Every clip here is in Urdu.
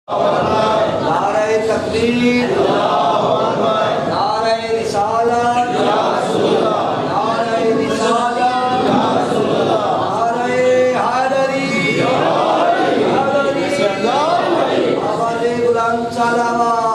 نعرہ تکبیر، نعرہ رسالت، نعرہ رسالت، نعرہ حیدری، آواز بلند صلوات۔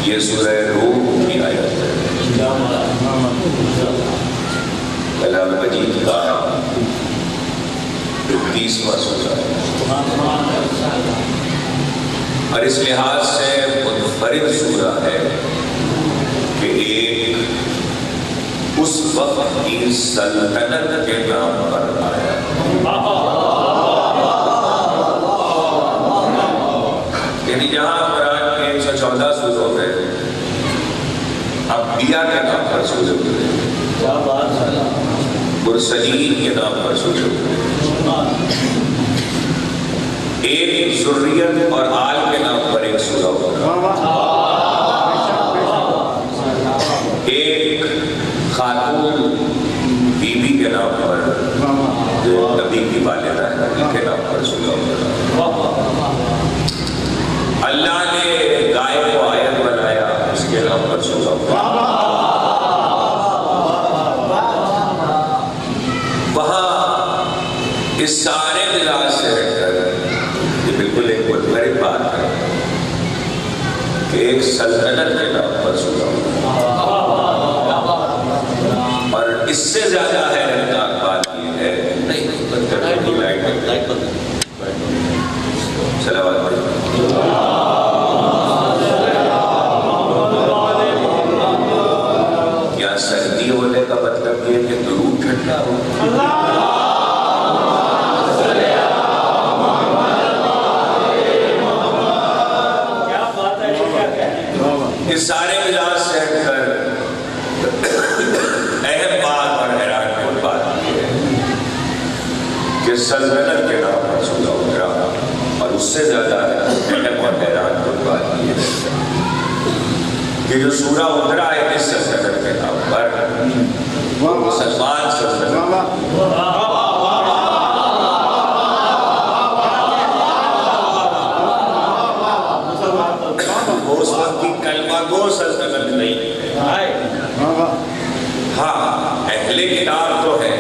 یہ سورہ روم کی آیت ہے، کلام مجید کا 30واں سورہ ہے، اور اس لحاظ سے منفرد سورہ ہے کہ ایک وقت کی سلطنت کے نام پر آیا. یعنی جہاں قرآن کے 114 سوروں میں انبیاء کے نام پر سورے اترے، مرسلین کے نام پر سورے اترے، ایک ذریت اور آل کے نام پر ایک سورہ اترا، ایک خاتون بیوی کے نام پر جو نبی کی والدہ ہے نبی کے نام پر سورہ اترا، اللہ نے گائے کو آیت بنایا اس کے نام پر سورہ اترا. وہاں اس سارے مزاج سے ہٹ کر یہ بالکل ایک منفرد بات ہے کہ ایک سلطنت کے نام پر سورہ اترا. اور اس سے زیادہ حیرتناک بات یہ ہے کیا سردی ہونے کا مطلب یہ کہ درود ٹھنڈا ہو؟ اس سارے مزاج سے ہٹ کر اہم بات اور حیران کن بات یہ ہے کہ سلطنت کے نام پر سورہ اترا. اور اس سے زیادہ اہم اور حیران کن بات یہ ہے کہ جو سورہ اترا ہے اس سلطنت کے نام پر مسلمان سلطنت اس وقت کی کلمہ گو سلطنت نہیں ہے. ہاں اہل کتاب تو ہے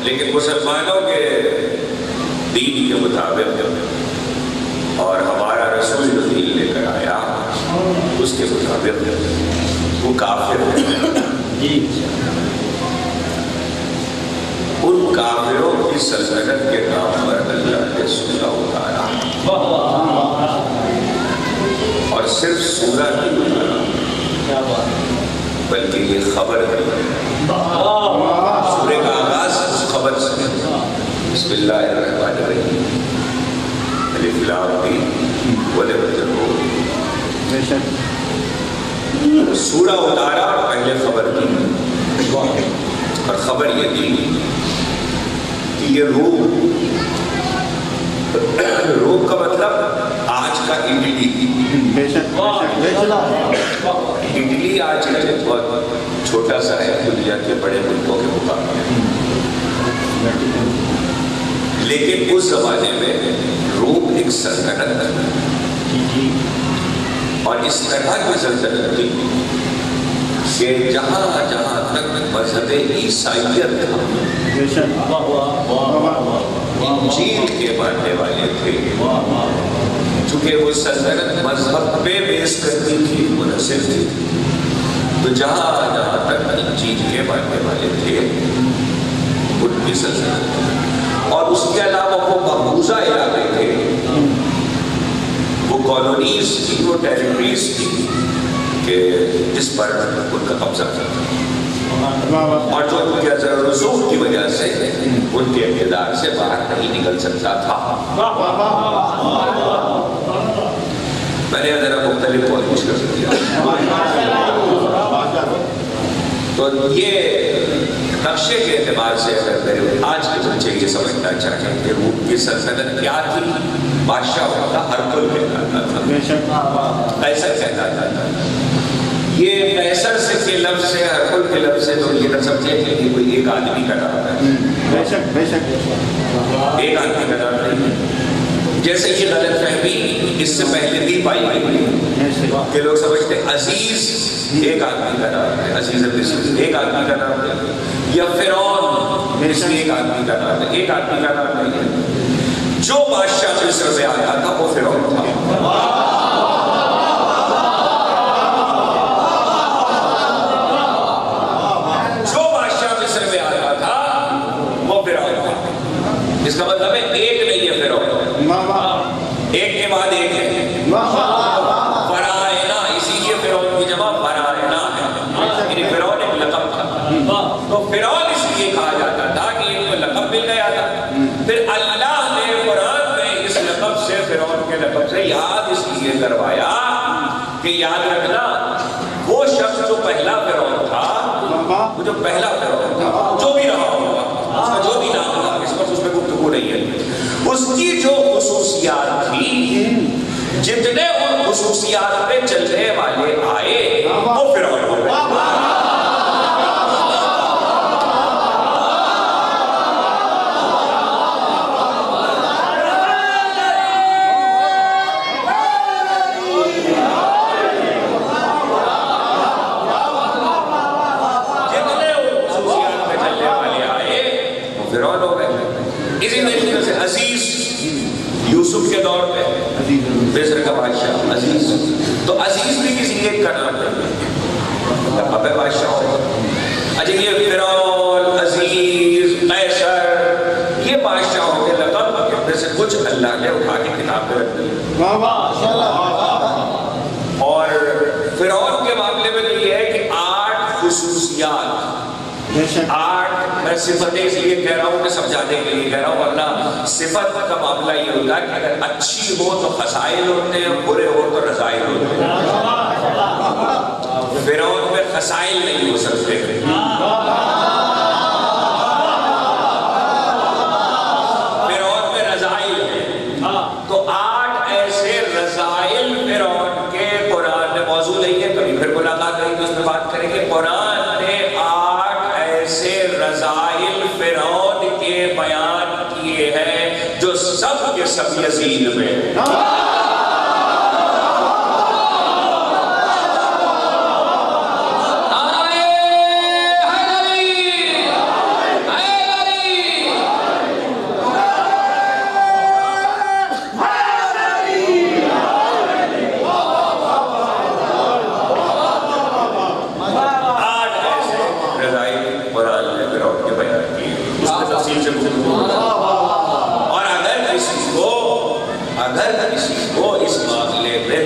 لیکن مسلمانوں کے دین کے مطابق اور ہمارا رسول جو دین لے کر آیا اس کے مطابق وہ کافر ہے. ان کافروں کی سلطنت کے نام پر اللہ نے سورہ اتارا اور صرف سورہ نہیں اتارا بلکہ یہ خبر ہے. سورہ کا آغاز اس خبر سے بسم اللہ الرحمن الرحیم الف لام میم غلبت الروم. سورہ اتارا اور پہلے خبر دی اور خبر یہ دی کہ یہ روم کا مطلب آج کا اٹلی. اٹلی آج کا بہت چھوٹا سا ہے دنیا کے بڑے ملکوں کے مقابلے، لیکن اس زمانے میں روم ایک سلطنت تھی اور اس طرح کی سلطنت تھی کہ جہاں جہاں تک مذہب عیسائیت تھا انجیل کے ماننے والے تھے. چونکہ وہ سلطنت مذہب پہ بیس کرتی تھی منحصر تھی تو جہاں جہاں تک انجیل کے ماننے والے تھے ان کی سلطنت. اور اس کے علاوہ وہ مقبوضہ علاقے تھے، وہ کالونیز تھی، وہ ٹیریٹریز تھی کہ جس پر ان کا قبضہ تھا اور جو ان کے اثر و رسوخ کی وجہ سے ان کے اقتدار سے باہر نہیں نکل سکتا تھا. میں نے ذرا مختلف بہت کچھ کر سکتا. تو یہ نقشے کے اعتبار سے اگر میرے آج کے بچے یہ سمجھنا چاہیں کہ روم کی سلطنت کیا تھی، بادشاہ ہوتا ہرقل کہلاتا تھا، قیصر کہلاتا تھا. یہ قیصر سے کے لفظ سے ہرقل کے لفظ سے تو یہ نہ سمجھے کہ یہ کوئی ایک آدمی کا نام ہے. بے شک ایک آدمی کا نام نہیں ہے. جیسے یہ غلط فہمی اس سے پہلے بھی پائی گئی کہ لوگ سمجھتے ہیں عزیز ایک آدمی کا نام ہے، عزیز مصر ایک آدمی کا نام ہے، یا فرعون اس میں ایک آدمی کا نام ہے. ایک آدمی کا نام نہیں ہے. جو بادشاہ مصر میں آتا تھا وہ فرعون تھا. اس کا مطلب ہے ایک نہیں ہے فرعون، ایک کے بعد ایک ہے. فرعون اسی لیے یاد اس لیے کروایا کہ یاد رکھنا وہ شخص جو پہلا فرعون تھا، وہ جو پہلا فرعون تھا، جو بھی رہا ہوگا، اس کا جو بھی نام تھا، اس وقت اس میں گفتگو نہیں ہے، اس کی جو خصوصیات تھی، جتنے ان خصوصیات پہ چلنے والے آئے وہ فرعون ہو گئے۔ اسی طریقے سے عزیز، یوسف کے دور پہ مصر کا بادشاہ عزیز، تو عزیز بھی کسی ایک کا نام ہے، اب بادشاہ ہو۔ اچھا یہ فرعون، عزیز، قیصر، یہ بادشاہوں کے لقب میں سے کچھ اللہ نے اٹھا کے کتاب پہ رکھ دی۔ اور فرعون کے معاملے میں تو یہ ہے کہ 8 خصوصیات، 8 میں صفتیں اس لیے کہہ رہا ہوں کہ سمجھانے کے لیے کہہ رہا ہوں، ورنہ صفت کا معاملہ یہ ہوتا ہے کہ اگر اچھی ہو تو خصائل ہوتے ہیں، برے ہو تو رذائل ہوتے ہیں۔ فرعون میں خصائل نہیں ہو سکتے، فرعون میں رذائل ہیں، تو 8 ایسے رذائل فرعون کے قرآن میں موضوع نہیں ہے، کبھی پھر ملاقات کریں گے اس میں بات کریں گے۔ قرآن نے 8 ایسے رذائل فرعون کے بیان کیے ہیں جو سب کے سب یزید میں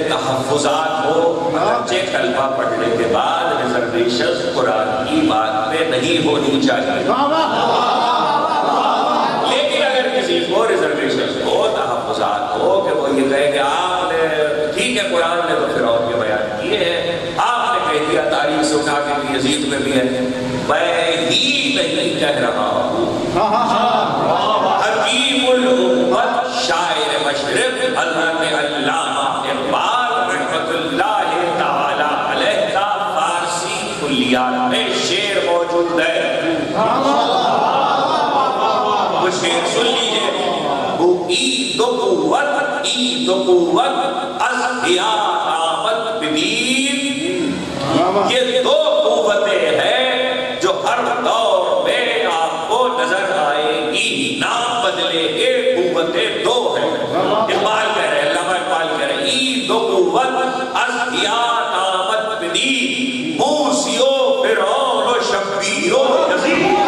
تحفظات ہو، اگرچہ کلمہ پڑھنے کے بعد ریزرویشن قرآن کی بات میں نہیں ہونی چاہیے، لیکن اگر کسی کو ریزرویشن ہو، تحفظات ہو کہ وہ یہ کہے کہ آپ نے ٹھیک ہے قرآن نے تو فرعون کے بیان کیے ہیں، آپ نے کہہ دیا تاریخ سے اٹھا کے یزید میں بھی ہے، میں ہی نہیں کہہ رہا ہوں، حکیم الامت شاعر مشرق حضرت علامہ اقبال رحمت اللہ تعالی علیہ کا فارسی کلیات میں شعر موجود ہے، وہ شعر سن لیجئے۔ وہ عید و قوت از دیار آمد بدین، یہ 2 قوتیں ہیں جو ہر دور میں آپ کو نظر آئے گی، نام بدلے گے، قوتیں 2 ہیں۔ اقبال کہہ رہے ہیں، علامہ اقبال کہہ رہے ہیں، عید و قوت از دیار آمد بدین، موسی و فرعون و شبیر و یزید۔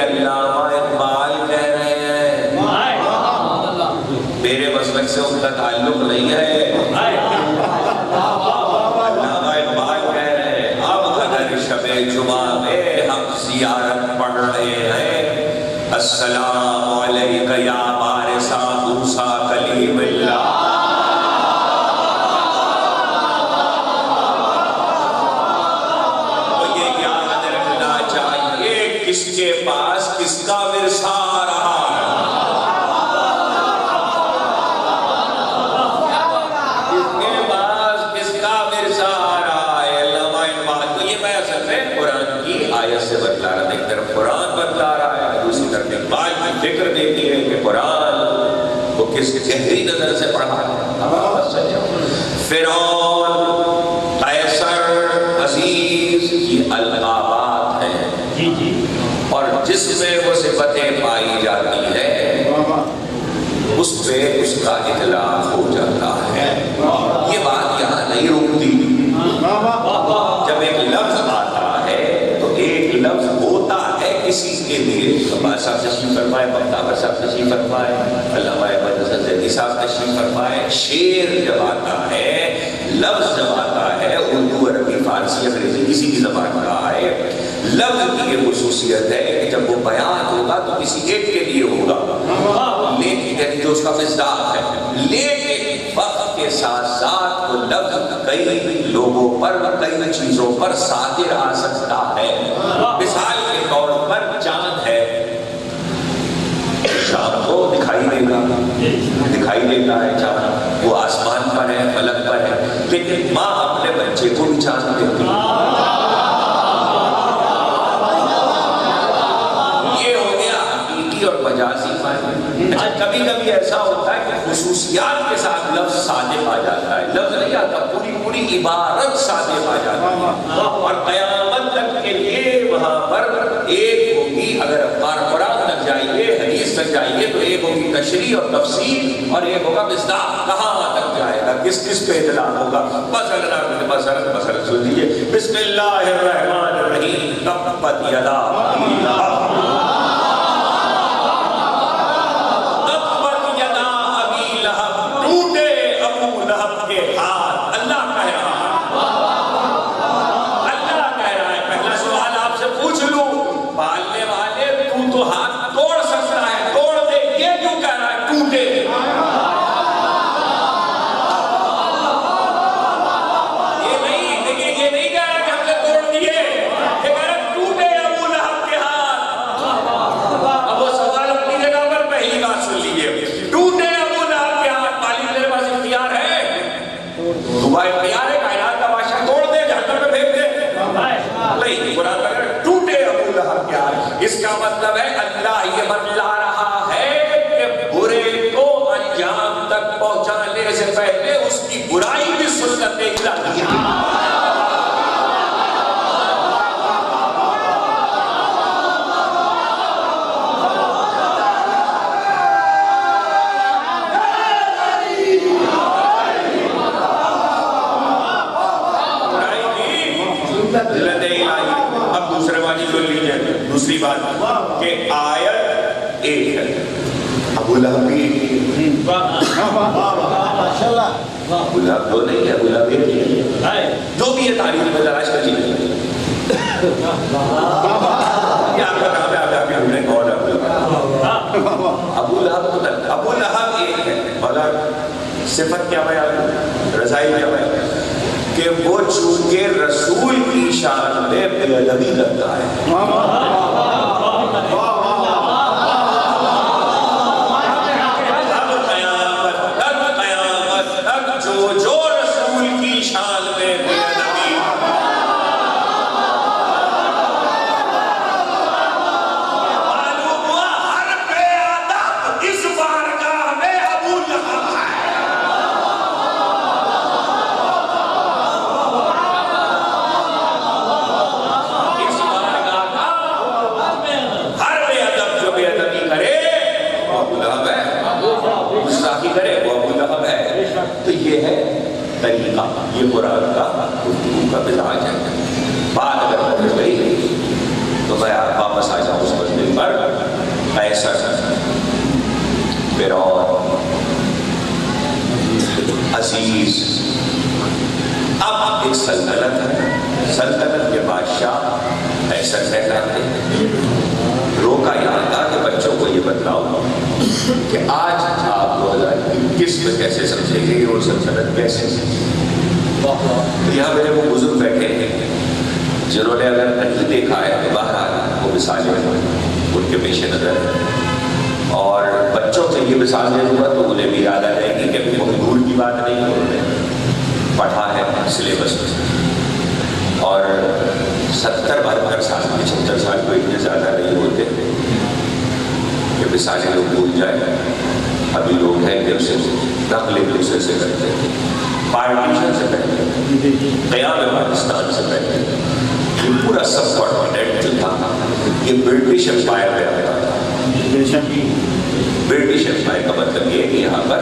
علامہ اقبال کہہ رہے ہیں، میرے مسلک سے ان کا تعلق نہیں ہے، علامہ اقبال کہہ رہے ہیں اب اگر شب جمعہ میں ہم زیارت پڑھ رہے ہیں، السلام علیکہ یا وارث موسیٰ کلیم اللہ، کس کے پاس کس کا ورثہ رہا ہے، کس کے پاس کس کا ورثہ رہا ہے۔ علامہ اقبال کو یہ میں اصل میں قرآن کی آیت سے بتلا رہا تھا، ایک طرف قرآن بتلا رہا ہے، دوسری طرف اقبال کی فکر دیتی ہے کہ قرآن کو کس گہری نظر سے پڑھا ہے۔ فرعون، قیصر، عزیز، یہ القابات ہیں اور جس میں وہ صفتیں پائی جاتی ہیں اس پہ اس کا اطلاق ہو جاتا ہے۔ یہ بات یہاں نہیں رکتی، جب ایک لفظ آتا ہے تو ایک لفظ ہوتا ہے کسی کے لیے۔ عباس صاحب تشریف فرمائے، مختابر صاحب تشریف فرمائے، علامہ احمد حسن زیدی صاحب تشریف فرمائے، شعر جب آتا ہے، لفظ جب آتا ہے، اردو، عربی، فارسی، انگریزی کسی بھی زبان کا آئے، لفظ کی یہ خصوصیت ہے کہ جب وہ بیان ہوگا تو کسی ایک کے لیے ہوگا، لیکن جو اس کا مصداق ہے، لیکن وقت کے ساتھ ساتھ وہ لفظ کئی لوگوں پر، کئی چیزوں پر صادر آ سکتا ہے۔ مثال کے طور پر چاند ہے، شام کو دکھائی دیتا ہے چاند، وہ آسمان پر ہے، فلک پر ہے، لیکن ماں اپنے بچے کو بھی چاند دیتی ہے۔ اور مجازی معنی۔ کبھی کبھی ایسا ہوتا ہے کہ خصوصیات کے ساتھ لفظ صادق آ جاتا ہے، لفظ نہیں آتا، پوری عبارت صادق آ جاتی ہے، اور قیامت تک کے لیے وہاں پر ایک ہوگی، اگر قرآن تک جائیے، حدیث تک جائیے تو ایک ہوگی تشریح اور تفسیر اور ایک ہوگا مصداق، کہاں تک جائے گا، کس کس پہ اطلاق ہوگا۔ بس سن لیجیے، بسم اللہ الرحمن الرحیم، تبت یدا اس کا مطلب ہے اللہ یہ بتلا رہا ہے کہ برے کو انجام تک پہنچانے سے پہلے اس کی برائی بھی سنت الہی ہے۔ اب دوسرے والی جو لیجئے، دوسری بات کہ آیت ایک ہے، ابو لہب بھی ابو لہب دو نہیں ہے، ابو لہب ایک ہے، جو بھی یہ تاریخ میں تلاش کر لیجیے۔ یہ آپ کا کام ہے، آپ ہم نے کون ہے ابو لہب؟ ابو لہب ایک ہے، مگر صفت کیا بیان، رضائی کیا بیان کہ وہ چونکہ رسول کی شان میں بے ادبی کرتا ہے۔ اب قیامت تک جو رسول کی شان میں بے ادبی، معلوم ہوا ہر بے ادب اس بارگاہ میں ابو لہب ہے۔ تو یہ ہے طریقہ، یہ قرآن کا گفتگو کا مزاج ہے۔ بات اگر بدل گئی تو میں واپس آ جاؤں اس مسئلے پر اب ایک سلطنت ہے، سلطنت کے بادشاہ ایسا کہلاتے ہیں. روکا یہاں تھا کہ بچوں کو یہ بتلاؤ کہ آج آپ 2021 میں کیسے سمجھیں گے اور سلطنت کیسے. تو یہاں میرے وہ بزرگ بیٹھے ہیں جنہوں نے اگر نہیں دیکھا ہے تو باہر آ وہ مثالیں ان کے پیش نظر ہیں، اور بچوں سے یہ مثال دے دوں گا تو انہیں بھی یاد آ جائے گی کہ بہت دور کی بات نہیں، انہوں نے پڑھا ہے سلیبس میں. اور 70-72 سال 75 سال کو اتنے زیادہ نہیں ہوتے کہ مثالیں لوگ بھول جائیں. ابھی لوگ ہیں کہ اسے نقل ایک دوسرے سے کرتے ہیں، پارٹیشن سے پہلے، قیام پاکستان سے پہلے یہ پورا سب کانٹیننٹ جو تھا یہ برٹش امپائر میں آتا تھا. برٹش امپائر کا مطلب یہ ہے کہ یہاں پر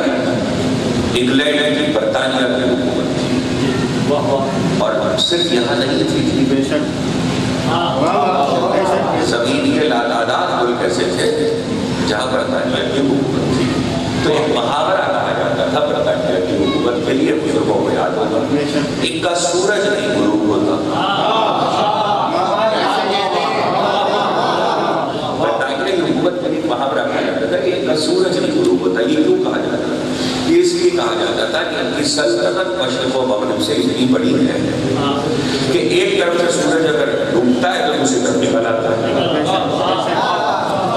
انگلینڈ کی، برطانیہ کی حکومت تھی، اور صرف یہاں نہیں تھی، زمین کے لاتعداد ملک ایسے تھے جہاں برطانیہ کی حکومت تھی. تو ایک محاورہ کہا جاتا تھا برطانیہ کی حکومت کے لیے، بزرگوں کو یاد ہوگا، ان کا سورج نہیں غروب ہوتا. برطانیہ کی حکومت کے لیے محاورہ کہا جاتا تھا کہ ان کا سورج نہیں غروب ہوتا. یہ کیوں کہا جاتا تھا؟ یہ اس لیے کہا جاتا تھا کہ ان کی سلطنت مشرق و مغرب سے اتنی بڑی ہے کہ ایک طرف سے سورج اگر ڈوبتا ہے تو دوسری طرف نکل آتا ہے،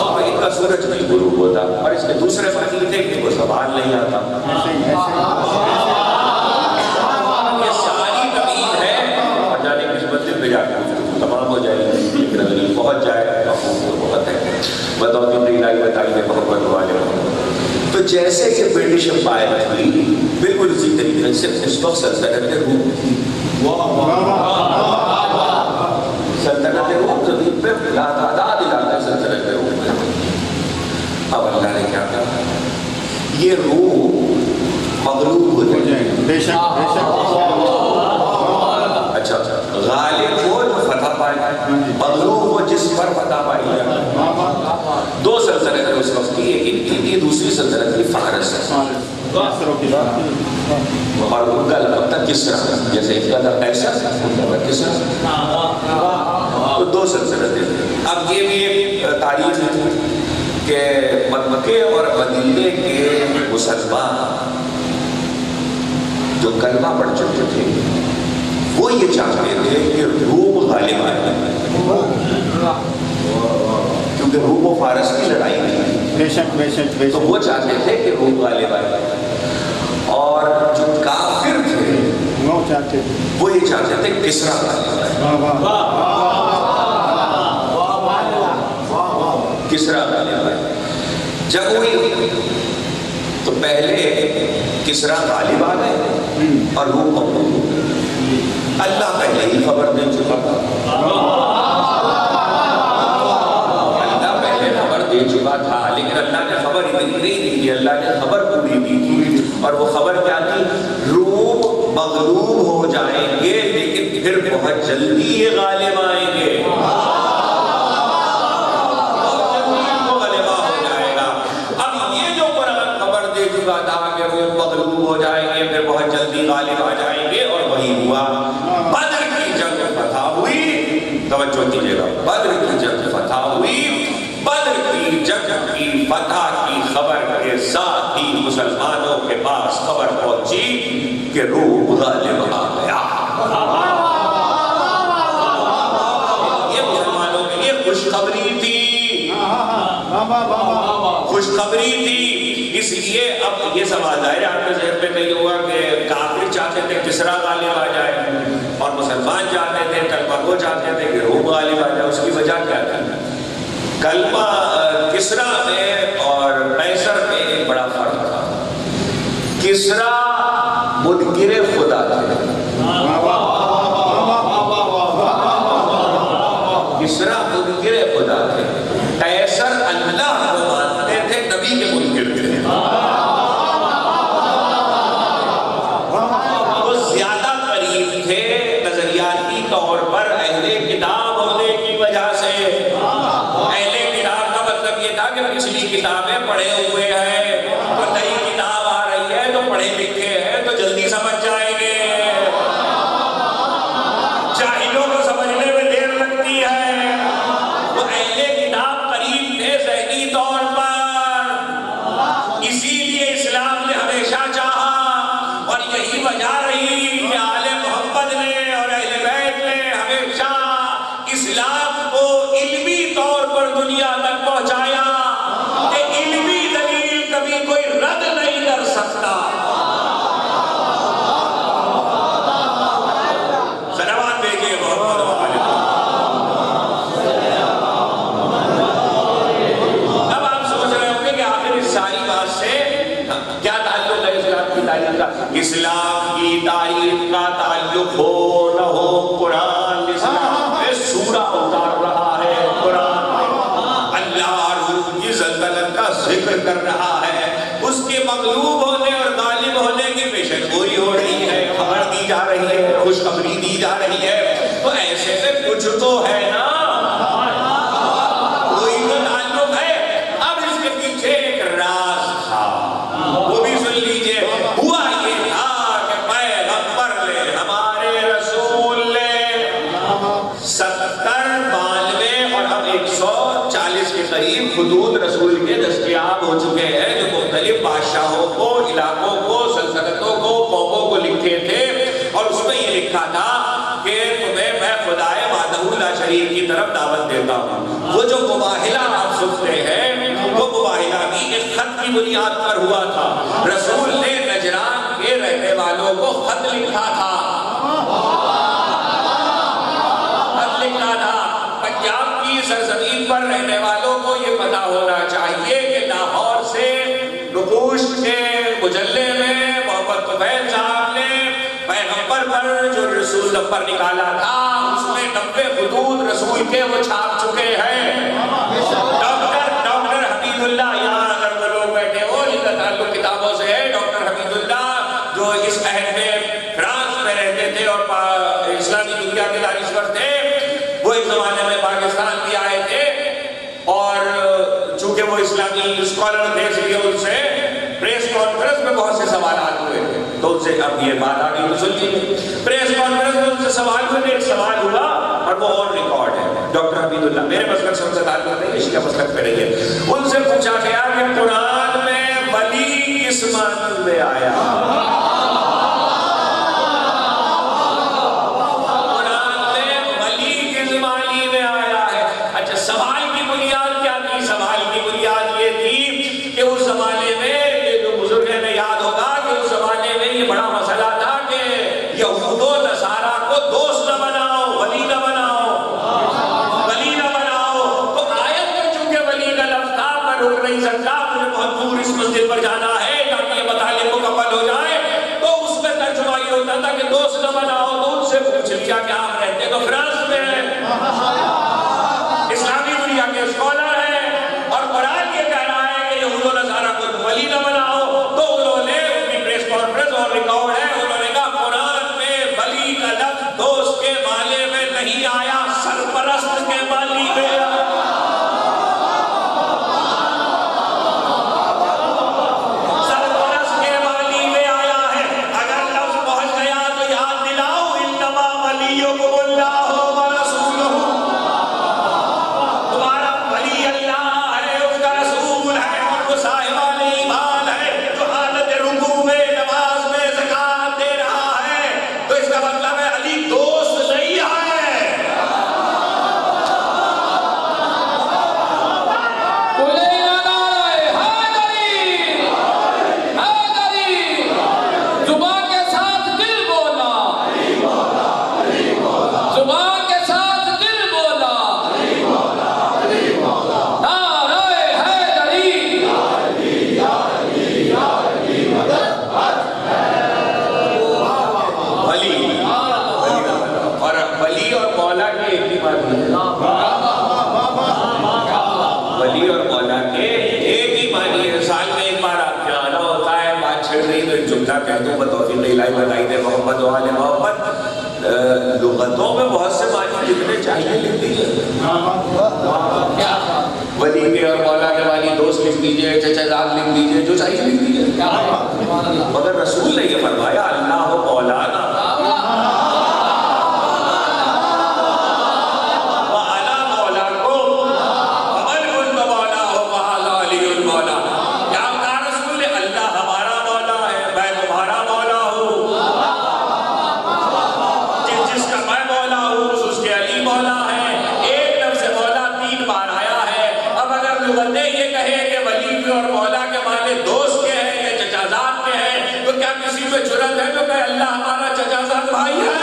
اور ان کا سورج نہیں غروب ہوتا. اور اس کے دوسرے معنی تھے کہ وہ سوال نہیں آتا. یہ ساری تمید ہے، اور جانے کس منزل پہ جا کے تمام ہو جائے گی، لیکن اگر یہ پہنچ جائے تو بہت ہے. بتاؤ کہ الہی بتائیے محبت والے. تو جیسے کہ برٹش امپائر تھی بالکل اسی طریقے سے اس وقت سلطنت روم تھی. سلطنت روم زمین پہ لاتعداد علاقہ سلطنت روم میں. اب اللہ نے کیا کہا، یہ روم مغلوب ہو جائے. اچھا غالب ہو جو فتح پائے، مغلوب ہو جس پر فتح پائی جائے. دو سلطنتیں اس وقت کی، ایک ان کی تھی، دوسری سلطنت کی فارس ہے، اور ان کا لقب تھا کسرا. جیسے ایک کا تھا قیصر، ان کا تھا کسرا. تو دو سلطنتیں تھیں. اب یہ بھی ایک تاریخ ہے کہ مکے اور مدینے کے مسلمان جو کلمہ پڑھ چکے تھے وہ یہ چاہتے تھے کہ روم غالب آئے، کیونکہ روم و فارس کی لڑائی تھی، تو وہ چاہتے تھے کہ روم غالب آئے. اور جو کافر تھے وہ یہ چاہتے تھے کسرا غالب آئے. کسرا غالب آئے. جب ہوئی تو پہلے کسرا غالب آ گئے اور روم مغلوب ہو گئے. اللہ پہلے ہی خبر دے چکا تھا، اللہ پہلے خبر دے چکا تھا، لیکن اللہ نے خبر اتنی نہیں دی، اللہ نے خبر پوری دی تھی. اور وہ خبر کیا تھی؟ روم مغلوب ہو جائیں گے لیکن پھر بہت جلدی یہ غالب آئیں گے. مغلوب ہو جائیں گے پھر بہت جلدی غالب آ جائیں گے، اور وہی ہوا. بدر کی جنگ فتح ہوئی. توجہ کیجیے گا، بدر کی جنگ فتح ہوئی. بدر کی جنگ کی فتح کی خبر کے ساتھ ہی مسلمانوں کے پاس خبر پہنچی کہ روم غالب آ گیا. یہ مسلمانوں کے لیے خوشخبری تھی، خوشخبری تھی. اس لیے اب یہ سوال ظاہر آپ کے ذہن میں نہیں ہوا کہ کافر چاہتے تھے کسرا غالب آ جائے اور مسلمان چاہتے تھے، کلمہ گو چاہتے تھے کہ روم غالب آ جائے. اس کی وجہ کیا تھی؟ کلمہ کسرا میں اور قیصر میں ایک بڑا فرق تھا. کسرا منکر خدا تھے، کسرا منکر خدا تھے. قیصر اللہ کو مانتے تھے، نبی کے منکر تھے. وہ زیادہ قریب تھے نظریاتی طور پر اہل کتاب ہونے کی وجہ سے. اہل کتاب کا مطلب یہ تھا کہ پچھلی کتابیں پڑھے ہوئے ہیں، تو نئی کتاب آ رہی ہے تو پڑھے لکھے ہیں تو جلدی سمجھ جائیں گے. اسلام کو علمی طور پر دنیا تک پہنچایا کہ علمی دلیل کبھی کوئی رد نہیں کر سکتا. صلوات بھیجیے محمد و آل محمد. اب آپ سوچ رہے ہوں گے کہ آخر اس ساری بات سے کیا تعلق ہے اسلام کی تاریخ کا؟ اسلام کی تاریخ کا تعلق ہو نہ ہو، قرآن اسلام میں سورہ اتار رہا ہے، قرآن اللہ روح کی سلطنت کا ذکر کر رہا ہے، اس کے مغلوب ہونے اور غالب ہونے کی پیشن گوئی ہو رہی ہے، خبر دی جا رہی ہے، خوشخبری دی جا رہی ہے. تو ایسے میں کچھ تو ہے نا، کوئی تو تعلق ہے. اب اس کے پیچھے ایک راز تھا، وہ بھی سن لیجئے. ہوا یہ تھا کہ پیغمبر نے، ہمارے رسول نے 70 92 اور اب 140 کے قریب خطوط رسول کے دستیاب ہو چکے ہیں، جو مختلف بادشاہوں کو، علاقوں کو، سلطنتوں کو، قوموں کو لکھے تھے. اور اس میں یہ لکھا تھا کہ تمہیں میں خدائے وحدہ لا شریک کی طرف دعوت دیتا ہوں. وہ جو مباہلہ آپ سنتے ہیں، وہ مباہلہ بھی ایک خط کی بنیاد پر ہوا تھا. رسول نے نجران کے رہنے والوں کو خط لکھا تھا، خط لکھا تھا. پنجاب کی سرزمین پر رہنے والوں کو یہ پتا ہونا چاہیے کہ لاہور سے نقوش کے مجلے میں محمد طفیل صاحب نے پیغمبر پر جو رسول نمبر نکالا تھا، اس میں 90 خطوط رسول کے وہ چھاپ چکے ہیں. ڈاکٹر حمید اللہ، یہاں اگر وہ لوگ بیٹھے ہو جن کا تعلق کتابوں سے ہے، ڈاکٹر حمید اللہ جو اس عہد میں فرانس میں رہتے تھے اور اسلامی دنیا کے دانشور تھے، وہ ایک زمانے میں پاکستان بھی آئے تھے. اور چونکہ وہ اسلامی اسکالر تھے، اس لیے ان سے پریس کانفرنس میں بہت سے سوالات ہوئے تھے. تو ان سے اب یہ بات آگئی تو سن لیجیے. پریس کانفرنس میں ان سے سوال ہوئے، ایک سوال ہوا اور وہ آن ریکارڈ ہے. ڈاکٹر حمید اللہ، میرے مسلک سے ان سے تعلق نہیں ہے، شیعہ مسلک پہ نہیں ہے. ان سے پوچھا گیا کہ قرآن میں ولی کس معنی میں آیا؟ قرآن میں ولی کس معنی میں آیا ہے؟ اچھا، سوال کی بنیاد کیا تھی؟ سوال کی بنیاد یہ تھی کہ اس زمانے میں، یہ جو بزرگ ہے یاد ہوگا کہ اس زمانے میں یہ بڑا مسئلہ تھا کہ یہود و نصارہ کو دوست نہ بناؤ، ولی نہ بناؤ، ولی نہ بناؤ. تو آیت میں چونکہ ولی کا لفظ تھا، میں رک نہیں سکتا، مجھے بہت دور اس مسجد پر جانا ہے تاکہ یہ مطالب مکمل ہو جائے. تو اس میں ترجمہ یہ ہوتا تھا کہ دوست نہ بناؤ. تو ان سے پوچھ لیا کہ آپ رہتے تو فرانس میں ہیں، اسلامی دنیا کے اسکالر ہیں، اور قرآن یہ کہہ رہا ہے کہ یہود و نصارہ کو ولی نہ بناؤ. تو انہوں نے اپنی پریس کانفرنس اور ریکارڈ ہے، انہوں نے کہا قرآن میں ولی کا لفظ دوست کے معنی میں نہیں آیا، سرپرست کے معنی میں آیا. سرپرست کے معنی میں آیا ہے. اگر لفظ پہنچ گیا تو یاد دلاؤ، انما ولیکم اللہ ورسولہ. تمہارا ولی اللہ ہے، اس کا رسول ہے، اور وہ صاحبان ایمان ہے جو حالت رکوع میں، نماز میں زکوٰۃ دے رہا ہے. تو اس کا مطلب ہے علی دوست نہیں ہے. ولی اور مولا کے ایک ہی معنی ہے. ولی اور مولا کے ایک ہی معنی ہے. سال میں ایک بار آپ کے آنا ہوتا ہے، بات چھڑ رہی تو ایک جملہ کہہ دوں، بتوفیق الہی بتائی دے محمد و آل محمد. لغتوں میں بہت سے معنی جتنے چاہیے لکھ دیجیے. ولی کے اور مولا کے معنی دوست لکھ دیجیے، چچا زاد لکھ دیجیے، جو چاہیے لکھ دیجیے. مگر رسول نے یہ فرمایا اللہ ہو مولانا لغتیں یہ کہیں کہ ولی کے اور مولا کے معنی دوست کے ہیں یا چچازاد کے ہیں، تو کیا کسی میں جرأت ہے تو کہ اللہ ہمارا چچازاد بھائی ہے؟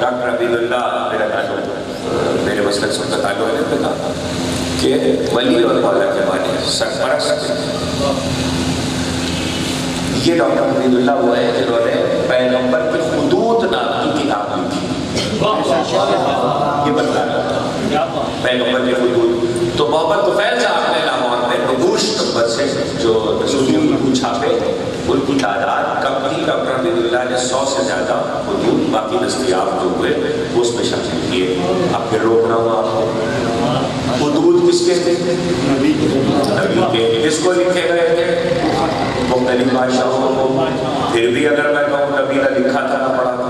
ڈاکٹر عبید اللہ میرا تعلق میرے مسلک سے ان کا تعلق ہے پتا کہ ولی اور مولا کے معنی سرپرست. یہ ڈاکٹر عبید اللہ وہ ہے جنہوں نے پیغمبر کی خطوط نام کی کتاب لکھی. یہ بتلا پیغمبر کی خطوط تو محمد طفیل صاحب نے لاہور میں نگوش نمبر سے جو رسول کو چھاپے ان کی تعداد کم تھی. ڈاکٹر عبید اللہ نے 100 سے زیادہ خطوط باقی دستیاب جو ہوئے اس میں شامل کیے. اب پھر روک رہا ہوں آپ کو. خطوط کس کے تھے؟ نبی کے. کس کو لکھے گئے تھے؟ مختلف بادشاہوں کو. پھر بھی اگر میں کہوں نبی نے لکھا تھا نہ پڑھا تھا.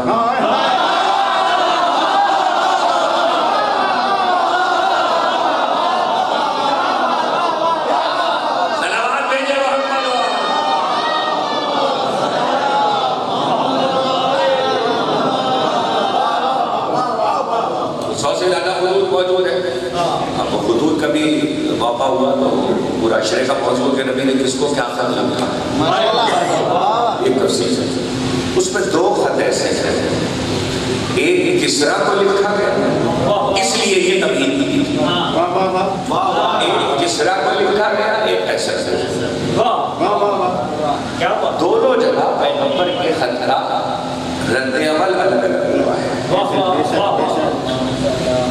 واقع ہوا تو پورا عشرے کا موضوع کہ نبی نے کس کو کیا خط لکھا. ایک تفصیل ہے اس میں 2 خط ایسے ہیں. ایک کسرا کو لکھا گیا اس لیے یہ تبدیل کی تھی. ایک کسرا کو لکھا گیا ایک ایسا سے. دونوں جگہ پیغمبر کے خط کا رد عمل الگ الگ ہوا ہے.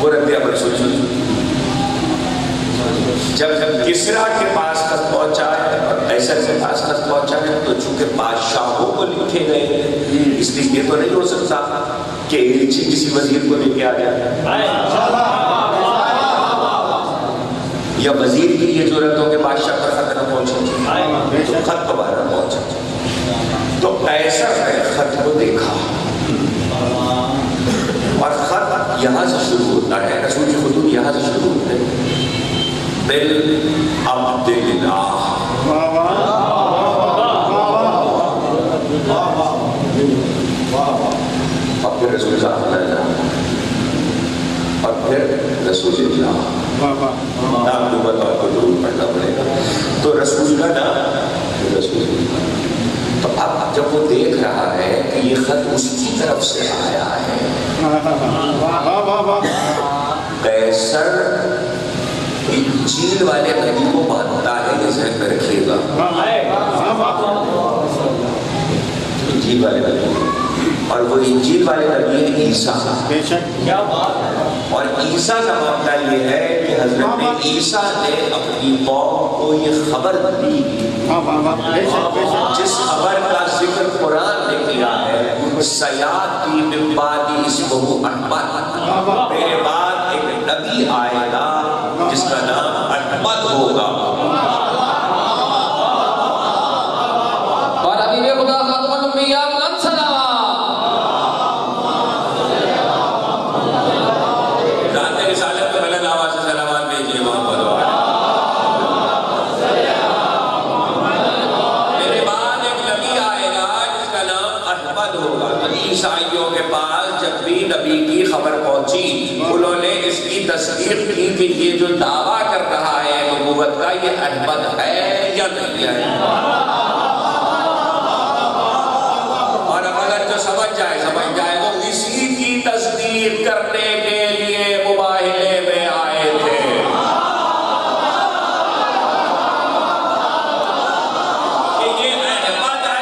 وہ رد عمل سوچ جب کسرا کے پاس خط پہنچا ہے اور ایسر کے پاس خط پہنچا ہے تو چونکہ بادشاہوں کو لکھے گئے ہیں اس لیے یہ تو نہیں ہو سکتا کہ ایلچی کسی وزیر کو لے کے آ جائے یا وزیر کی یہ ضرورت ہو کہ بادشاہ پر خط نہ پہنچے تو خط دوبارہ پہنچا. تو ایسر نے خط کو دیکھا اور خط یہاں سے شروع ہوتا ہے. رسول کی خطوط یہاں سے شروع ہوتے ہیں عبد اللہ. اور پھر رسول اللہ اور پھر رسول اللہ. نام کو بتاؤ کو ضرور پڑھنا پڑے گا. تو رسول کا نام رسول اللہ. تو اب جب وہ دیکھ رہا ہے کہ یہ خط اس کی طرف سے آیا ہے قیصر انجیل والے نبی کو مانتا ہے. یہ ذہن میں رکھیے گا انجیل والے نبی اور وہ انجیل والے نبی ہے عیسیٰ. اور عیسیٰ کا معاملہ یہ ہے کہ حضرت عیسیٰ نے اپنی قوم کو یہ خبر دی جس خبر کا ذکر قرآن نے کیا ہے سیاتی من بعدی اسمہ احمد. میرے بعد ایک نبی آئے گا جس کا نام احمد ہوگا. اور حبیب خدا خاتم الانبیاء بلند سلام. ذات رسالت کو بلند آواز سے سلامات بھیجیے محمد. میرے بعد ایک نبی آئے گا جس کا نام احمد ہوگا. تو عیسائیوں کے پاس جب بھی نبی کی خبر پہنچی انہوں نے اس کی تصدیق کی کہ یہ جو دعویٰ کر رہا ہے نبوت کا یہ احمد ہے یا نہیں ہے. اور اب اگر جو سمجھ جائے وہ اسی کی تصدیق کرنے کے لیے مباہلے میں آئے تھے. کہ یہ احمد ہے.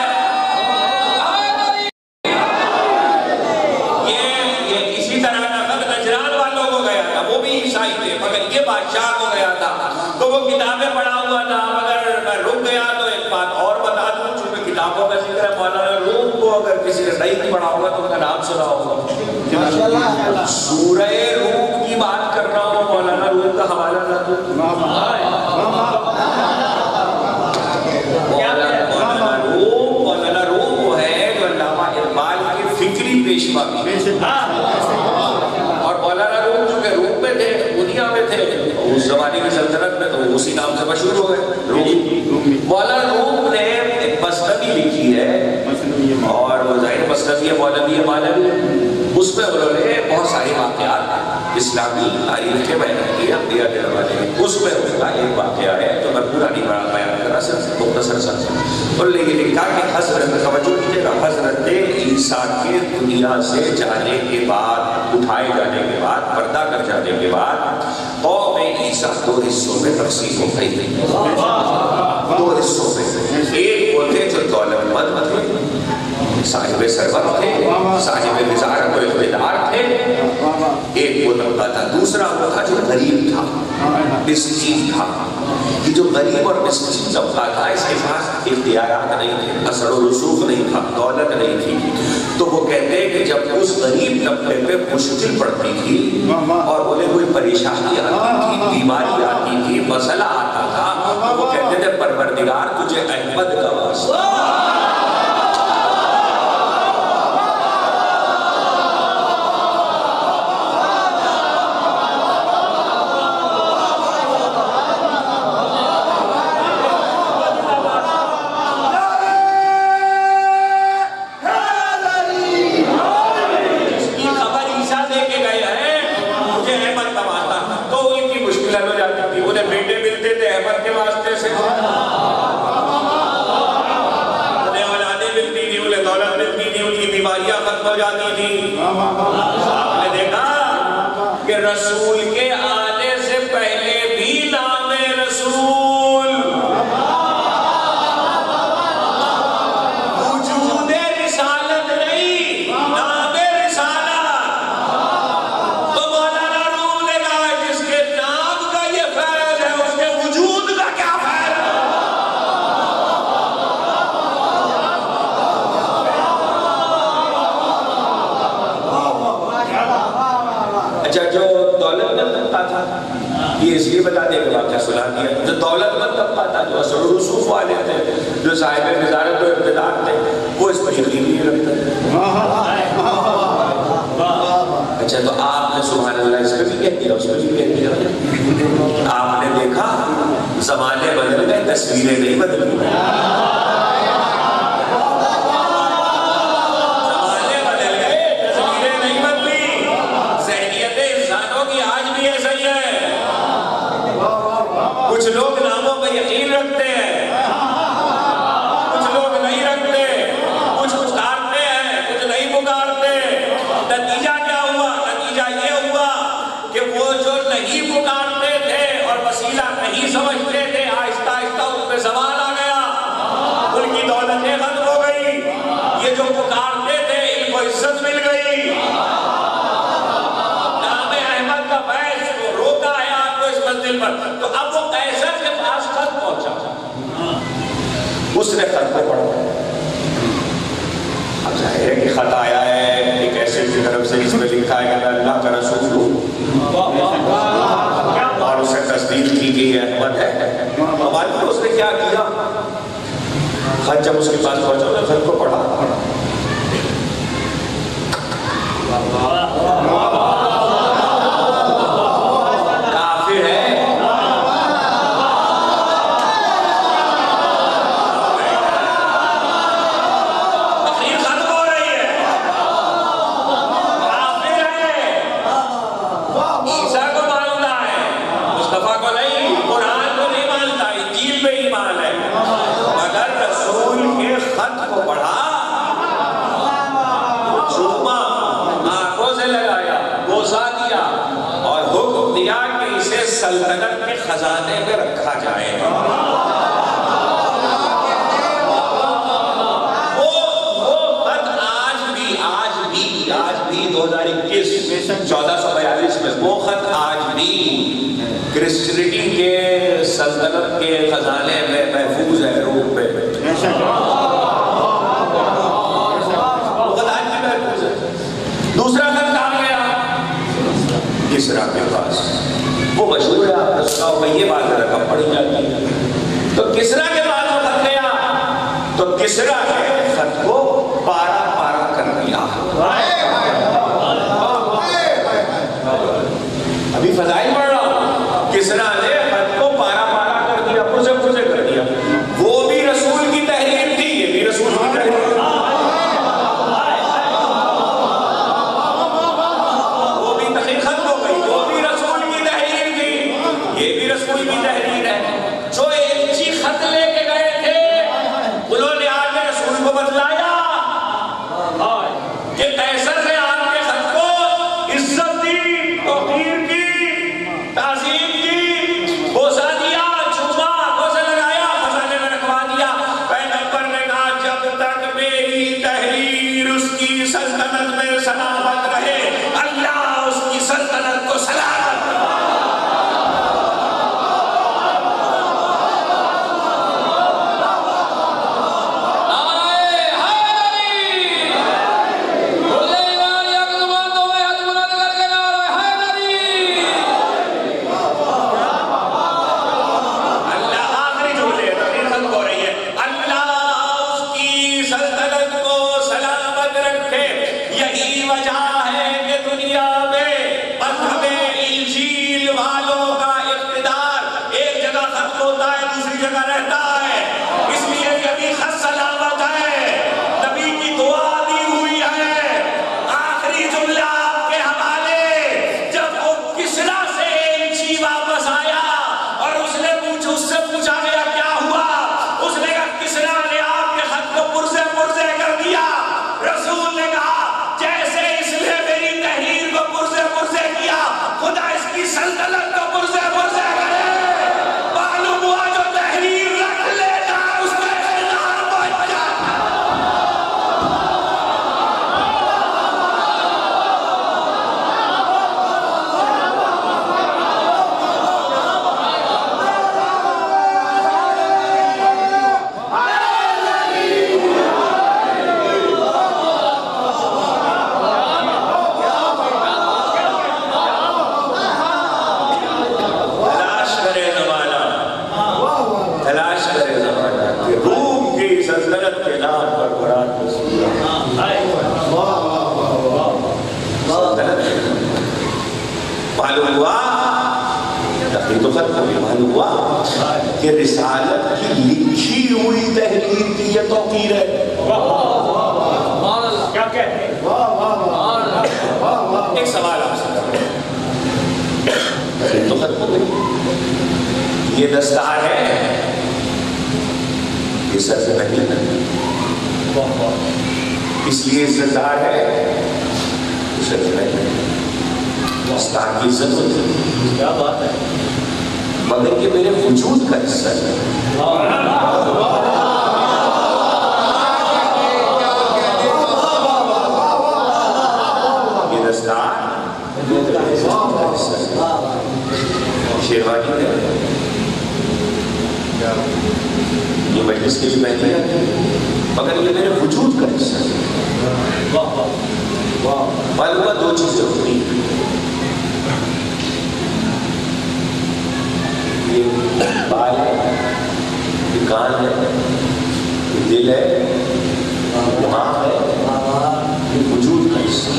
یہ اسی طرح نجران والوں کو گیا تھا وہ بھی عیسائی تھے مگر یہ بادشاہ کو گیا تھا تو وہ کتابیں پڑھا ہوا تھا. مگر میں رک گیا تو ایک بات اور بتا دوں چونکہ کتابوں میں رعد پڑھا ہوگا تو ان کا نام سنا ہوگا. سورہ روم کی بات کر رہا ہوں, مولانا روم کا حوالہ نہ دو. مولانا روم وہ ہے جو علامہ اقبال کے فکری پیشوا بھی, اور مولانا روم جو کہ روم میں تھے, دنیا میں تھے, اس زمانے کی سلطنت میں, تو اسی نام سے مشہور ہو گئے روم. مولانا روم نے ایک مثنوی لکھی ہے, اور وہ ظاہر مثنوی ہے مولوی, اس میں انہوں نے بہت سارے واقعات اسلامی تاریخ کے بیان کیے انبیاء کے حوالے میں. اس میں ان کا ایک واقعہ ہے جو میں پورا نہیں بیان کر رہا, صرف مختصر سا. انہوں نے یہ لکھا کہ حضرت, توجہ کیجیے گا, حضرت عیسیٰ کے دنیا سے جانے کے بعد, اٹھائے جانے کے بعد, پردہ کر جانے کے بعد, قوم عیسیٰ دو حصوں میں تقسیم ہو گئی. دو حصوں میں, ایک وہ تھے جو دولت مند تھے, صاحب ثروت تھے, صاحب وزارت و اقتدار تھے. ایک وہ طبقہ تھا. دوسرا وہ تھا جو غریب تھا, مسکین تھا. یہ جو غریب اور مسکین طبقہ تھا, اس کے پاس اختیارات نہیں تھے, اثر و رسوخ نہیں تھا, دولت نہیں تھی. تو وہ کہتے ہیں کہ جب اس غریب طبقے پہ مشکل پڑتی تھی, اور انہیں کوئی پریشانی آتی تھی, بیماری آتی تھی, مسئلہ آتا تھا, وہ کہتے تھے پروردگار تجھے احمد کا واسطہ, ہو جاتی تھی. آپ نے دیکھا کہ رسول کے آنے سے پہلے بھی نام رسول, وجود رسالت نہیں, نام رسالت. تو مولانا روم نے کہا جس کے نام کا یہ فیض ہے, اس کے وجود کا کیا فیض ہے. اچھا, جو دولت مند طبقہ تھا, یہ اس لیے بتا دے کہ واقعہ سنا دیا, جو دولت مند طبقہ تھا, جو اثر و رسوخ والے تھے, جو صاحب وزارت و اقتدار تھے, وہ اس پر یقین نہیں رکھتے. اچھا, تو آپ نے سبحان اللہ اس پہ بھی کہہ دیا, اس پہ بھی کہہ دیا. آپ نے دیکھا زمانے بدل گئے, تصویریں نہیں بدل گئی. کچھ لوگ ناموں پہ یقین رکھتے ہیں, کچھ لوگ نہیں رکھتے, کچھ پکارتے ہیں, کچھ نہیں پکارتے. نتیجہ کیا ہوا؟ نتیجہ یہ ہوا کہ وہ جو نہیں پکارتے تھے اور وسیلہ نہیں سمجھتے تھے, آہستہ آہستہ ان پہ زوال آ گیا, ان کی دولتیں ختم ہو گئی. یہ جو پکارتے تھے ان کو عزت مل گئی. نام احمد کا فیض کو روکا ہے آپ کو اس منزل پر. تو اب وہ قیصر کے پاس خط پہنچا, اس نے خط کو پڑھا. اب ظاہر ہے کہ خط آیا ہے ایک ایسے کی طرف سے, اس میں لکھا ہے کہ اللہ کا رسول ہوں, اور اسے تصدیق کی گئی احمد ہے. ہمارے اس نے کیا کیا, خط جب اس کے پاس پہنچا, اس نے خط کو پڑھا. کافر ہے, سلطنت کے خزانے میں رکھا جائے. وہ خط آج بھی 2021 1442 میں وہ خط آج بھی کرسچینٹی کے سلطنت کے خزانے میں محفوظ ہے روم پہ. یہ بات رقم پڑی جاتی ہے. تو کسرا کے بعد جو خط گیا تو کسرا نے خط کو پارا پارا کر دیا. ابھی فضائل پڑھ رہا ہوں. کسرا نے خط کو پارا پارا کر دیا, پرزے پرزے کر دیا. وہ بھی رسول کی تحریر تھی, یہ بھی رسول کی تحریر تھی. وہ بھی تحریر ختم ہو گئی, وہ بھی رسول کی تحریر تھی, یہ بھی رسول کی تحریر ہے. جو ایلچی خط لے کے گئے تھے انہوں نے آ کے رسول کو بتلایا کہ قیصر نے آپ کے خط کو عزت دی, توقیر کی, تعظیم کی, بوسہ دیا, چھپا, بوسہ لگایا, خزانے میں رکھوا دیا. پیغمبر نے کہا جب تک میری تحریر اس کی سلطنت میں سلامت رہے اللہ اس کی سلطنت کو سلامت رہے. معلوم ہوا کہ رسالت کی لکھی ہوئی تحریر کی یہ توقیر ہے. کیا کہتے ہیں؟ ایک سوال آپ سے تو ختم ہو گئی. یہ دستار ہے, یہ سر سے پہلے اس لیے عزتدار ہے, سر سے پہلے دستار کی عزت ہوتی ہے. کیا بات ہے, مگر یہ میرے وجود کا حصہ ہے. یہ دستار شیروانی ہے, یہ مجلس کے لیے پہنی ہے, مگر یہ میرے وجود کا حصہ ہے. معلوم ہوا دو چیزیں ہوتی ہیں, یہ بال ہے, یہ کان ہے, یہ دل ہے, یہ دماغ ہے, یہ وجود کا حصہ.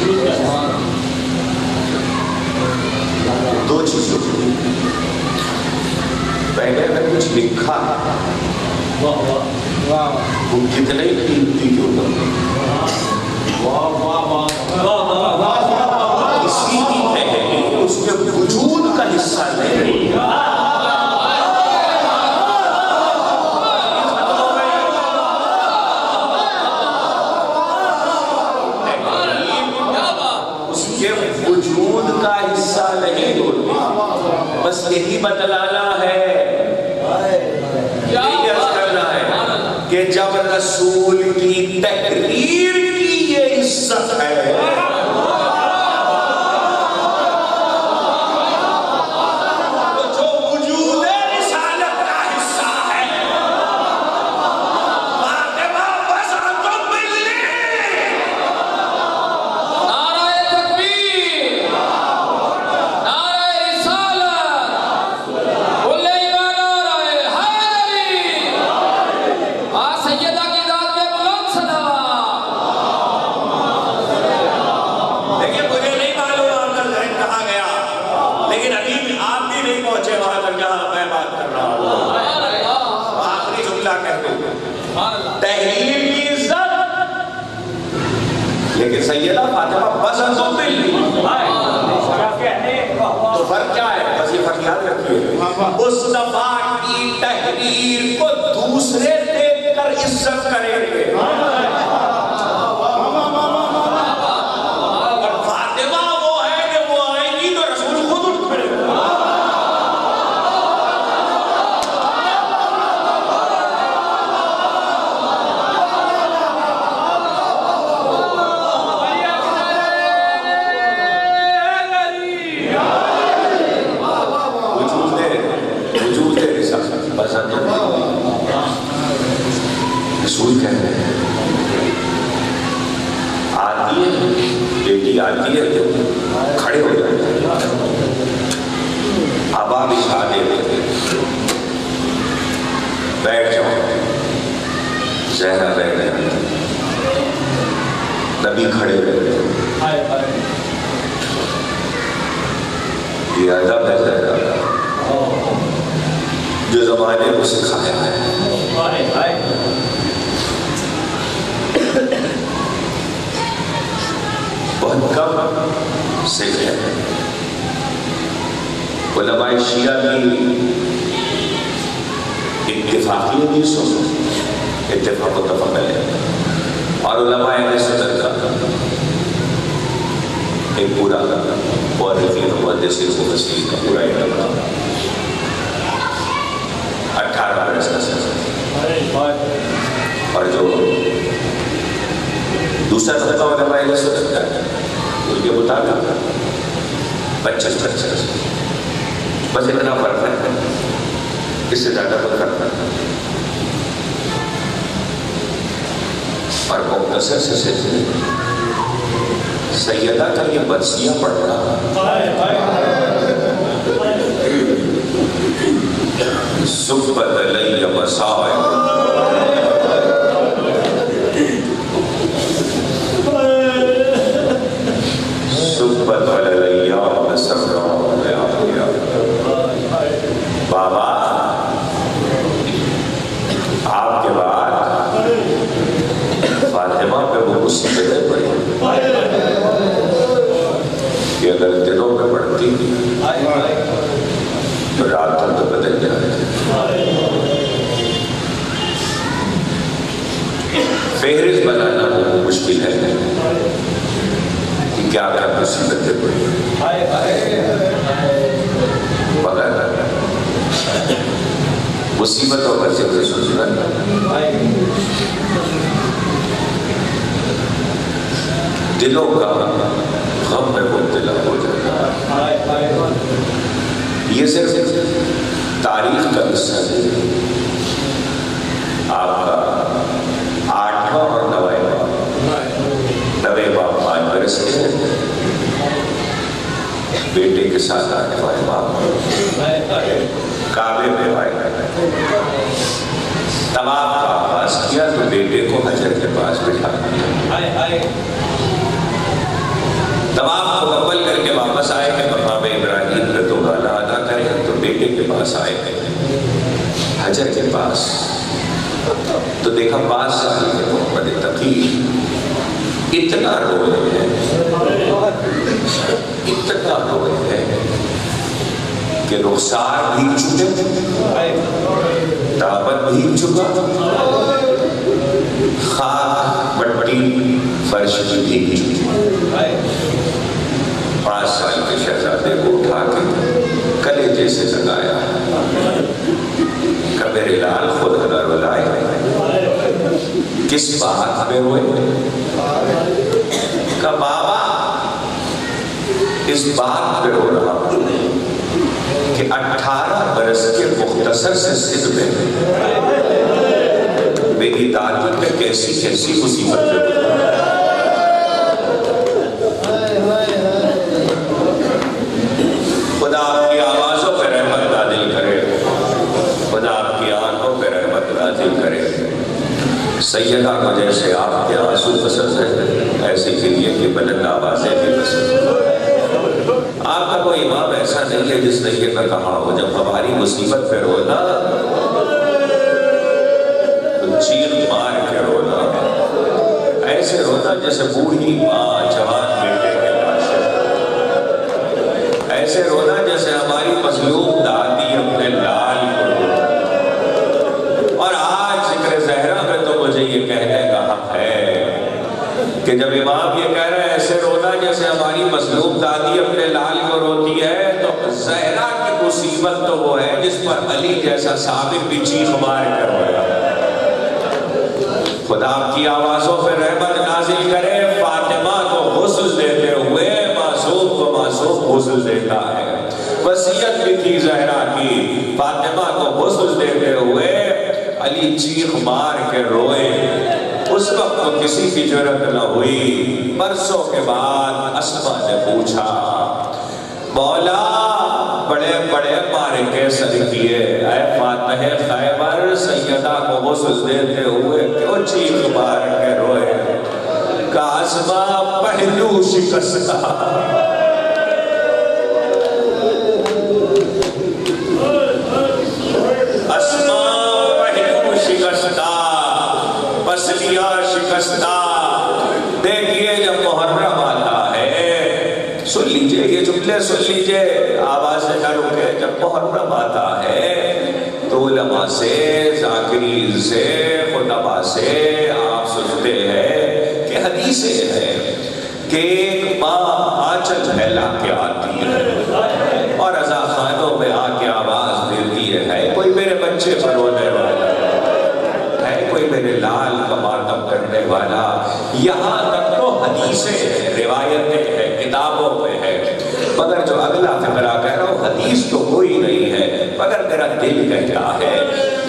دو چیزیں ہوتی ہیں. پہلے میں کچھ لکھا وہ کتنے قیمتی کیوں کرتے اسی کی تحریر اس کے وجود کا حصہ نہیں. اس کے وجود کا حصہ نہیں ہوتی, بس یہی بتلانا ہے, یہی عرض کرنا ہے کہ جب رسول کی تحریر کی یہ عزت ہے تو جو وجود رسالت کا حصہ ہے فاطمہ بسعتم باللی. نعرہ تکبیر, نعرہ رسالت, قل سیدہ کہہ دو تحریر کی عزت، لیکن سیدہ فاطمہ بزن تو ملی تو فرق کیا ہے؟ بس یہ فرق یاد رکھیے، مصطفیٰ کی تحریر کو دوسرے دیکھ کر عزت کریں گے، اور فاطمہ وہ ہے کہ وہ آئے گی تو رسول خود اٹھ پڑے گا۔ رسول کہتے ہیں آتی ہے بیٹی آتی ہے تو کھڑے ہو جاتے ہیں، ابا بچھا دیتے بیٹھ جاؤ، زہرا بیٹھ جاتے، نبی کھڑے ہوئے، یہ ادب ہے زہرا جو زمانے کو سکھایا ہے۔ بہت کم سکھ ہے، علماء شیعہ کی اتفاقی حدیث ہو، اتفاق متفق علیہ، اور علماء اہل سنت کا ایک پورا مورخین و محدثین و مفسرین کا پورا اجماع 18 برس کا سلسلہ، اور جو دوسرا طبقہ علماء اہل سنت کا ہے ان کے مطابق 25 بس اتنا فرق ہے، اس سے زیادہ کوئی فرق نہیں، اور مختصر سے سیدہ کا یہ مرثیہ پڑھنا صحبت علی مسائل صحبت علی بابا آپ کے بعد فاطمہ پہ وہ مصیبتیں پڑی کہ اگر دنوں میں پڑھتی تو راتوں میں بدل جاتے، فہرست بنانا وہ مشکل ہے کہ کیا کیا مصیبتیں پڑی، مگر مصیبتوں پر ذکر سننا دلوں کا غم میں مبتلا ہو جاتا ہے۔ یہ صرف تاریخ کا قصہ ہے، آپ کا 8واں اور 9ویں باپ 5 برس کے بیٹے کے ساتھ آنے والے باپ کعبے میں آئے، طواف کا آغاز کیا تو بیٹے کو حجر کے پاس بٹھا دیا، طواف مکمل کر کے واپس آئے کہ مقام ابراہیم پہ تو گانا ادا کریں، تو بیٹے کے پاس آئے حجر کے پاس، تو دیکھا 5 سال کے محمد تقی اتنا روئے ہیں، اتنا روئے ہیں کہ رخسار بھیگ چکے، دامن بھیگ چکا، خاک مٹی فرش بھی بھیگ چکی۔ 5 سال کے شہزادے کو اٹھا کے کلیجے سے لگایا کہ میرے لال خود اگر رلائے، کس بات میں ہوئے؟ کہ بابا اس بات پہ رو رہا ہوں کہ 18 برس کے مختصر سے سن میں میری دادی پہ کیسی کیسی مصیبتیں، خدا آپ کی آوازوں پہ رحمت نازل کرے، خدا آپ کی آنکھوں پہ رحمت نازل کرے۔ سیدہ کو جیسے آپ کے آنسو پسند ہے، ایسے کلیے کی بلند آوازیں بھی پسند ہے۔ آپ کا کوئی امام ایسا نہیں ہے جس نے یہ نہ کہا ہو جب ہماری مصیبت پہ رونا تو چیخ مار کے رونا، ایسے رونا جیسے بوڑھی ماں جوان بیٹے کے لاشے، ایسے رونا جیسے ہماری مظلوم دادی اپنے لال کو روتی۔ اور آج ذکر زہرا میں تو مجھے یہ کہنے کا حق ہے کہ جب امام یہ کہہ رہے ہیں ایسے رونا جیسے ہماری مظلوم دادی اپنے لال کو روتی ہے، تو زہرا کی مصیبت تو وہ ہے جس پر علی جیسا صابر بھی چیخ مار کر رویا۔ خدا آپ کی آوازوں پہ رحمت نازل کرے، فاطمہ کو غسل دیتے ہوئے معصوم کو معصوم غسل دیتا ہے۔ وصیت بھی تھی زہرا کی، فاطمہ کو غسل دیتے ہوئے علی چیخ مار کے روئے۔ اس وقت تو کسی کی جرأت نہ ہوئی۔ برسوں کے بعد اسما نے پوچھا، مولا بڑے بڑے معرکے سر کیے، اے فاتح خیبر سیدہ کو غسل دیتے ہوئے کیوں چیخ مار کے روئے؟ کہا اسما پہلو شکستہ، اسما پہلو شکستہ، پسلیاں شکستہ۔ دیکھئے جب محرم آتا ہے، سن لیجئے یہ جملے سن لیجئے، آواز نہ رکے، جب محرم آتا ہے تو علماء سے، ذاکرین سے، خطبہ سے آپ سنتے ہیں کہ حدیثیں ہیں کہ ایک ماں آنچل پھیلا کے آتی ہے اور رضا خانوں میں آ کے آواز دیتی ہے کوئی میرے بچے پر رونے والا ہے، کوئی میرے لال کا ماتم کرنے والا۔ یہاں تک تو حدیثیں ہیں، روایتیں ہیں، کتابوں میں ہے، مگر جو اگلا فقرہ کہہ رہا ہوں حدیث تو کوئی نہیں ہے، مگر میرا دل کہتا ہے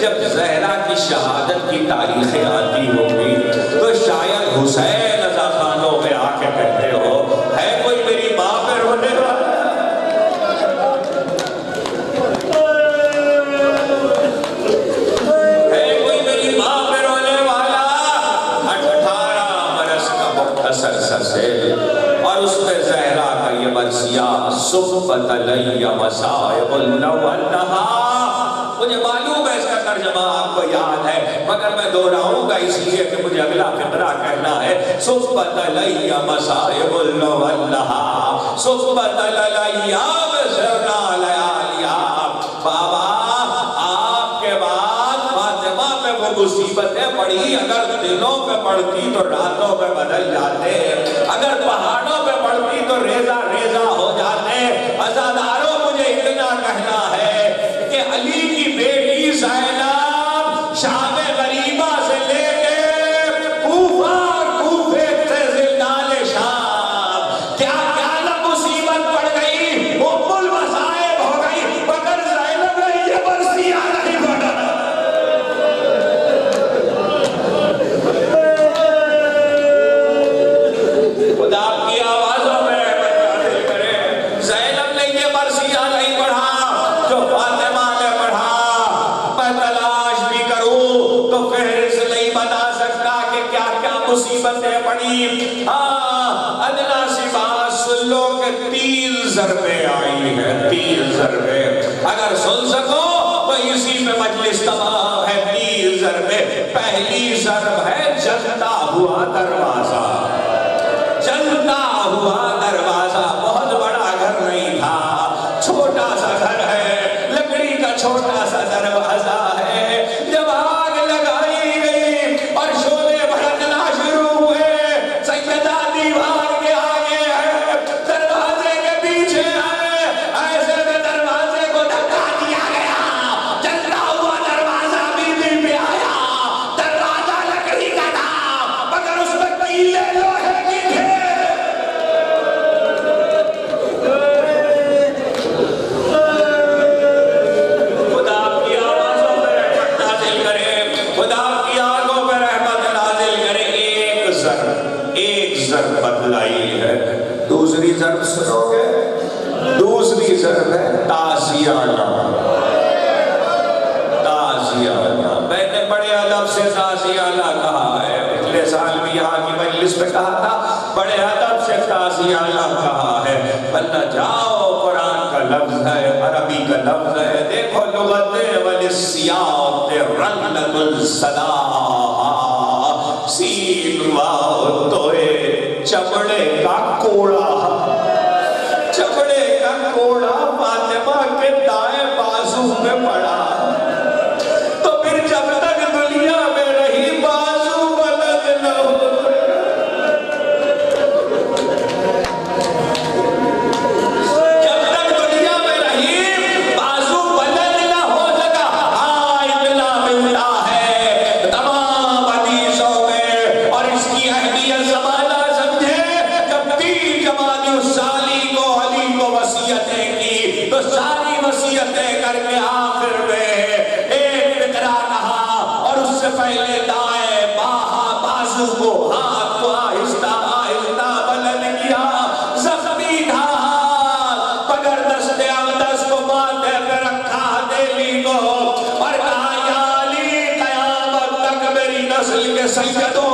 جب زہرا کی شہادت کی تاریخیں آتی ہوگی تو شاید حسین رضا خانوں میں آ کے کہتے ہو ہے کوئی میری ماں پہ رونے والا، ہے کوئی میری ماں پہ رونے والا۔ 18 برس کا مختصر سا سیل اور اس میں زہرا کا یہ مرثیہ صبت علی مصائب اللو والنہا۔ مجھے معلوم ہے اس کا ترجمہ آپ کو یاد ہے، مگر میں دہراؤں گا اس لیے کہ مجھے اگلا فقرہ کہنا ہے۔ صبت علی مصائب اللو والنہا، صبت علی بسرنا لیالیا۔ بابا آپ کے بعد فاطمہ پہ وہ مصیبتیں پڑی، اگر دنوں پہ پڑتی تو راتوں پہ بدل جاتے، اگر پہاڑوں پہ پڑتی تو ریزہ ریزہ ہو جاتے۔ عزاداروں مجھے اتنا کہنا ہے کہ علی کی بیٹی زینب شام غریبہ سے لے کے کوفہ، کوفے سے زندان شام، کیا کیا نہ مصیبت پڑ گئی، وہ ام المصائب ہو گئی، مگر زینب نے یہ مرثیہ نہیں پڑھا۔ خدا آپ کی آوازوں میں رحمت نازل کرے، زینب نے یہ مرثیہ نہیں پڑھا جو فاطمہ نے پڑھا۔ میں تلاش بھی کروں تو فہرست نہیں بتا سکتا کہ کیا کیا مصیبتیں پڑی۔ ادنا سی بات سن لو کہ 3 ضربیں آئی ہیں، 3 ضربیں، اگر سن سکو تو اسی پہ مجلس تمام ہے۔ 3 ضربیں، پہلی ضرب ہے جلتا ہوا دروازہ، جلتا ہوا دروازہ، بہت بڑا گھر نہیں تھا، چھوٹا سا گھر ہے، لکڑی کا چھوٹا سا دروازہ ہے۔ جب آگ لگائی گئی اور شعلے بھڑکنا شروع ہوئے، سیدہ دیوار کے آگے ہے، دروازے کے پیچھے ہے، ایسے میں دروازے کو دھکا دیا گیا، جلتا ہوا دروازہ بیوی پہ آیا۔ دروازہ لکڑی کا تھا مگر اس میں کیلے لوہے کی تھے۔ خدا آپ کی آوازوں پہ رحمت نازل کرے، خدا آپ کی آنکھوں پہ رحمت نازل کرے۔ ایک ضرب بدلائی ہے، دوسری ضرب سنو گے، دوسری ضرب ہے تازیانہ۔ تازیانہ، میں نے بڑے ادب سے تازیانہ کہا ہے، پچھلے سال بھی یہاں کی مجلس میں کہا تھا، بڑے ادب سے تازیانہ کہا ہے، ورنہ جاؤ قرآن کا لفظ ہے، عربی کا لفظ ہے. دیکھو لغت والسیاط رنت الصلاح سین واو توئے چمڑے کا کوڑا. چمڑے کا کوڑا فاطمہ کے دائیں بازو میں پڑا. تو پھر جب تک دنیا میں رہی بازو بلند نہ ہو. جب تک دنیا میں رہی بازو بلند نہ ہو سکا. ہاں اتنا ملتا ہے تمام حدیثوں میں، اور اس کی اہمیت زمانہ سمجھے. جب پیر جماعت الثانی کو علی کو وصیتیں کی تو ساری وصیتیں کر کے آخر میں ایک فقرہ کہا، اور اس سے پہلے دائیں بازو کو ہاتھ کو آہستہ آہستہ بلند کیا. زخمی تھا ہاتھ، مگر دست اقدس کو ماتھے پہ رکھا دہلی کو، اور کہا یا علی قیامت تک میری نسل کے سیدوں